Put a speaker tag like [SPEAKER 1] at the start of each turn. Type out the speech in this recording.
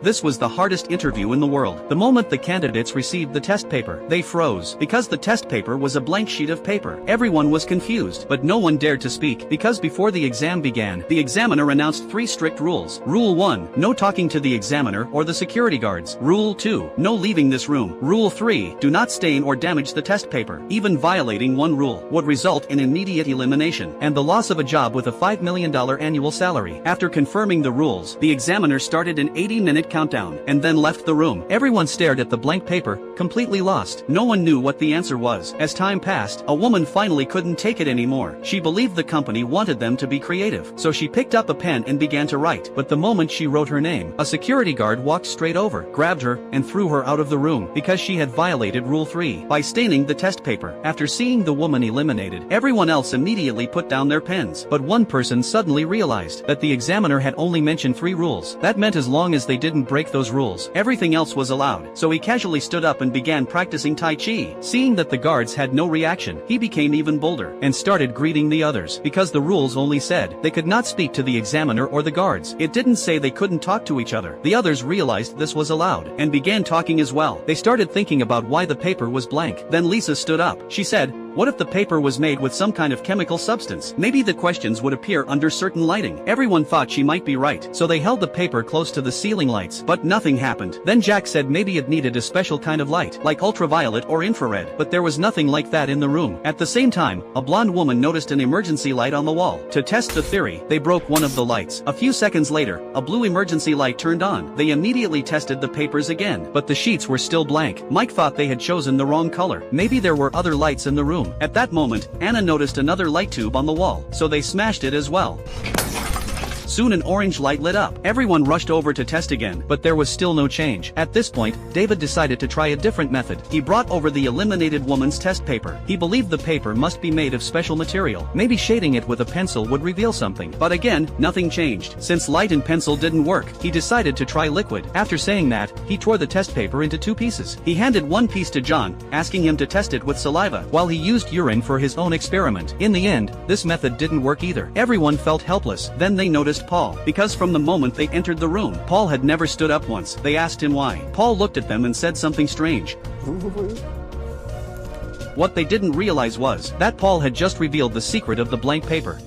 [SPEAKER 1] This was the hardest interview in the world. The moment the candidates received the test paper, they froze. Because the test paper was a blank sheet of paper. Everyone was confused, but no one dared to speak, because before the exam began, the examiner announced 3 strict rules. Rule 1, no talking to the examiner or the security guards. Rule 2, no leaving this room. Rule 3, do not stain or damage the test paper. Even violating one rule would result in immediate elimination and the loss of a job with a $5 million annual salary. After confirming the rules, the examiner started an 80-minute countdown, and then left the room. Everyone stared at the blank paper, completely lost. No one knew what the answer was. As time passed, a woman finally couldn't take it anymore. She believed the company wanted them to be creative, so she picked up a pen and began to write. But the moment she wrote her name, a security guard walked straight over, grabbed her, and threw her out of the room, because she had violated Rule 3 by staining the test paper. After seeing the woman eliminated, everyone else immediately put down their pens. But one person suddenly realized that the examiner had only mentioned 3 rules. That meant as long as they didn't break those rules, everything else was allowed. So he casually stood up and began practicing Tai Chi. Seeing that the guards had no reaction, he became even bolder and started greeting the others, because the rules only said they could not speak to the examiner or the guards. It didn't say they couldn't talk to each other. The others realized this was allowed and began talking as well. They started thinking about why the paper was blank. Then Lisa stood up. She said, "What if the paper was made with some kind of chemical substance? Maybe the questions would appear under certain lighting." Everyone thought she might be right, so they held the paper close to the ceiling lights, but nothing happened. Then Jack said maybe it needed a special kind of light, like ultraviolet or infrared, but there was nothing like that in the room. At the same time, a blonde woman noticed an emergency light on the wall. To test the theory, they broke one of the lights. A few seconds later, a blue emergency light turned on. They immediately tested the papers again, but the sheets were still blank. Mike thought they had chosen the wrong color. Maybe there were other lights in the room. At that moment, Anna noticed another light tube on the wall, so they smashed it as well. Soon an orange light lit up. Everyone rushed over to test again, but there was still no change. At this point, David decided to try a different method. He brought over the eliminated woman's test paper. He believed the paper must be made of special material. Maybe shading it with a pencil would reveal something. But again, nothing changed. Since light and pencil didn't work, he decided to try liquid. After saying that, he tore the test paper into 2 pieces. He handed one piece to John, asking him to test it with saliva, while he used urine for his own experiment. In the end, this method didn't work either. Everyone felt helpless. Then they noticed Paul, because from the moment they entered the room, Paul had never stood up once. They asked him why. Paul looked at them and said something strange. What they didn't realize was that Paul had just revealed the secret of the blank paper.